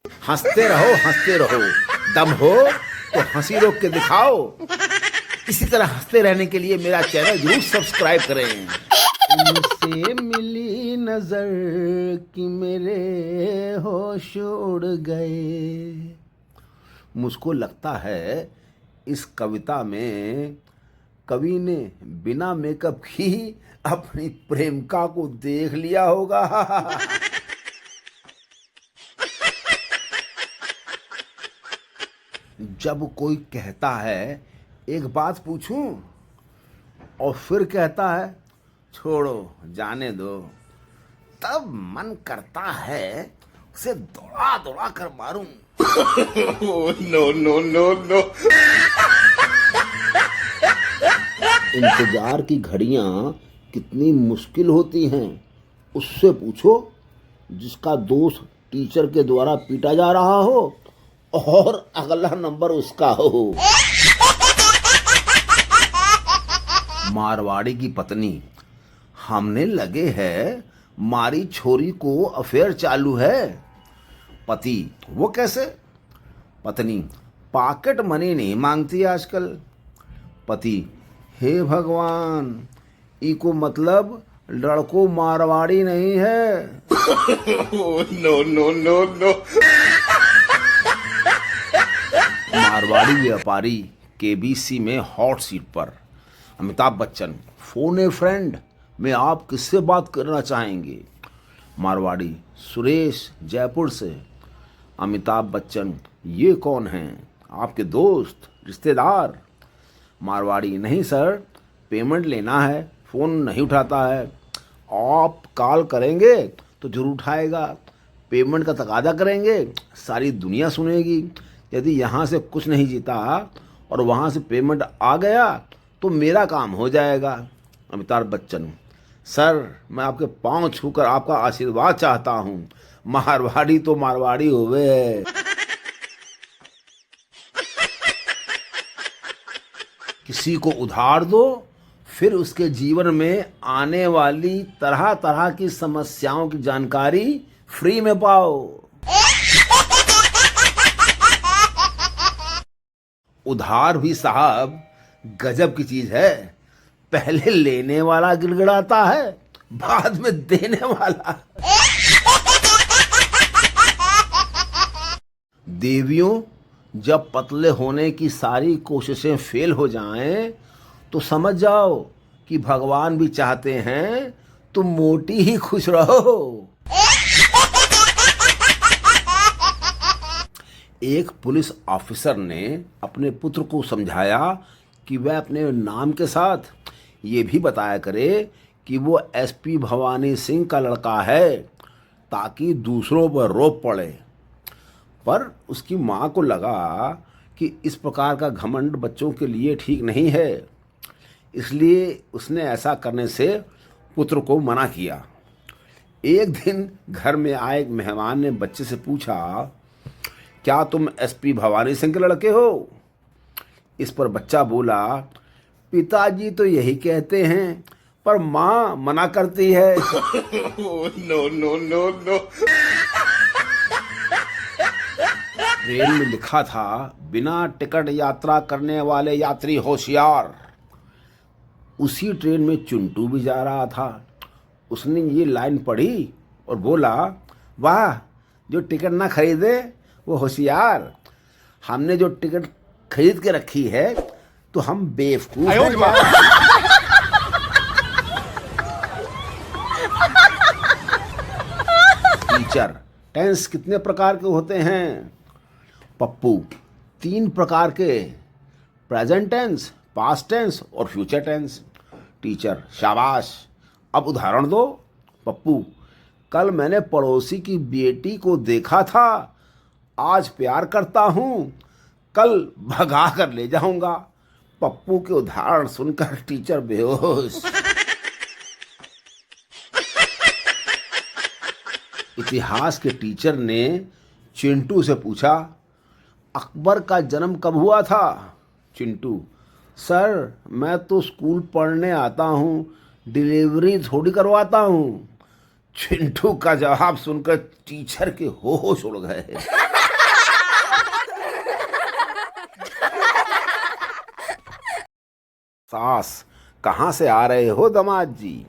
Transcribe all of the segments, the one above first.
हंसते रहो, दम हो तो हंसी रोक के दिखाओ। इसी तरह हंसते रहने के लिए मेरा चैनल जरूर सब्सक्राइब करें। उनसे मिली नजर कि मेरे होश उड़ गए। मुझको लगता है इस कविता में कवि ने बिना मेकअप की अपनी प्रेमिका को देख लिया होगा। जब कोई कहता है एक बात पूछूं और फिर कहता है छोड़ो जाने दो, तब मन करता है उसे दौड़ा दौड़ा कर मारूं। No no no no. इंतजार की घड़ियां कितनी मुश्किल होती हैं, उससे पूछो जिसका दोस्त टीचर के द्वारा पीटा जा रहा हो और अगला नंबर उसका हो। मारवाड़ी की पत्नी, हमने लगे है मारी छोरी को अफेयर चालू है। पति, वो कैसे? पत्नी, पॉकेट मनी नहीं मांगती आजकल। पति, हे भगवान, इको मतलब लड़को मारवाड़ी नहीं है। No no no no. Marwari व्यापारी केबीसी में हॉट सीट पर। Amitabh Bachchan, phone a friend में आप किससे बात करना चाहेंगे? मारवाड़ी, सुरेश, जयपुर से। अमिताभ बच्चन, ये कौन हैं? आपके दोस्त, रिश्तेदार? मारवाड़ी, नहीं सर, पेमेंट लेना है, फ़ोन नहीं उठाता है। आप कॉल करेंगे तो जरूर उठाएगा, पेमेंट का तकादा करेंगे, सारी दुनिया सुनेगी। यदि यहाँ से कुछ नहीं जीता और वहाँ से पेमेंट आ गया तो मेरा काम हो जाएगा। अमिताभ बच्चन, सर मैं आपके पांव छूकर आपका आशीर्वाद चाहता हूँ, मारवाड़ी तो मारवाड़ी होवे। किसी को उधार दो, फिर उसके जीवन में आने वाली तरह तरह की समस्याओं की जानकारी फ्री में पाओ। उधार भी साहब गजब की चीज है। पहले लेने वाला गिड़गिड़ाता है, बाद में देने वाला। देवियों, जब पतले होने की सारी कोशिशें फेल हो जाएं तो समझ जाओ कि भगवान भी चाहते हैं तुम मोटी ही खुश रहो। एक पुलिस ऑफिसर ने अपने पुत्र को समझाया कि वह अपने नाम के साथ ये भी बताया करे कि वो एसपी भवानी सिंह का लड़का है, ताकि दूसरों पर रोब पड़े। पर उसकी माँ को लगा कि इस प्रकार का घमंड बच्चों के लिए ठीक नहीं है, इसलिए उसने ऐसा करने से पुत्र को मना किया। एक दिन घर में आए एक मेहमान ने बच्चे से पूछा, क्या तुम एसपी भवानी सिंह के लड़के हो? इस पर बच्चा बोला, पिताजी तो यही कहते हैं पर माँ मना करती है। No no no no. Train में लिखा था, बिना टिकट यात्रा करने वाले यात्री होशियार। उसी ट्रेन में चिंटू भी जा रहा था। उसने ये लाइन पढ़ी और बोला, वाह, जो टिकट ना खरीदे वो होशियार। हमने जो टिकट खरीद के रखी है तो हम बेवकूफ हैं। टीचर, टेंस कितने प्रकार के होते हैं? पप्पू, 3 प्रकार के, प्रेजेंट टेंस, पास्ट टेंस और फ्यूचर टेंस। टीचर, शाबाश, अब उदाहरण दो। पप्पू, कल मैंने पड़ोसी की बेटी को देखा था, आज प्यार करता हूँ, कल भगा कर ले जाऊंगा। पप्पू के उदाहरण सुनकर टीचर बेहोश। इतिहास के टीचर ने चिंटू से पूछा, अकबर का जन्म कब हुआ था? चिंटू, सर मैं तो स्कूल पढ़ने आता हूँ, डिलीवरी थोड़ी करवाता हूँ। चिंटू का जवाब सुनकर टीचर के होश उड़ गए। सास, कहाँ से आ रहे हो दामाद जी?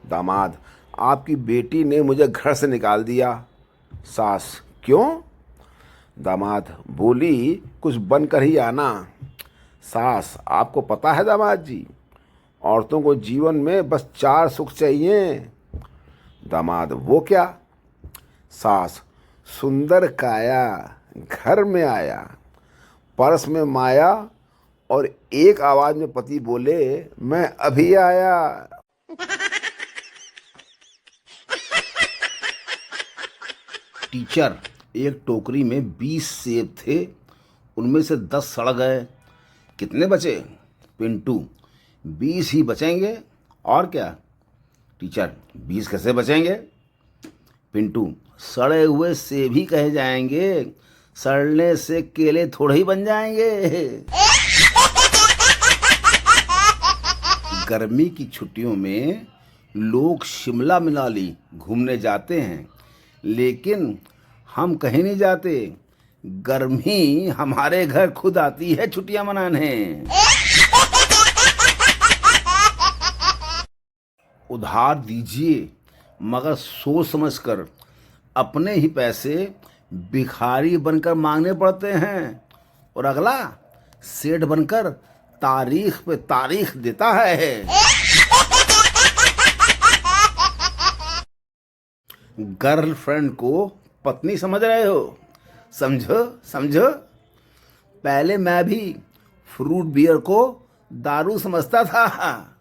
दामाद, आपकी बेटी ने मुझे घर से निकाल दिया। सास, क्यों? दामाद, बोली कुछ बनकर ही आना। सास, आपको पता है दामाद जी, औरतों को जीवन में बस 4 सुख चाहिए। दामाद, वो क्या? सास, सुंदर काया, घर में आया, पर्स में माया और एक आवाज में पति बोले, मैं अभी आया। टीचर, एक टोकरी में 20 सेब थे, उनमें से 10 सड़ गए, कितने बचे? पिंटू, 20 ही बचेंगे, और क्या? टीचर, 20 कैसे बचेंगे? पिंटू, सड़े हुए सेब ही कहे जाएंगे, सड़ने से केले थोड़े ही बन जाएंगे। गर्मी की छुट्टियों में लोग शिमला मनाली घूमने जाते हैं, लेकिन हम कहीं नहीं जाते। गर्मी हमारे घर खुद आती है छुट्टियां मनाने। उधार दीजिए, मगर सोच समझकर। अपने ही पैसे भिखारी बनकर मांगने पड़ते हैं, और अगला सेठ बनकर तारीख पे तारीख देता है। गर्लफ्रेंड को पत्नी समझ रहे हो? समझो समझो। पहले मैं भी फ्रूट बियर को दारू समझता था।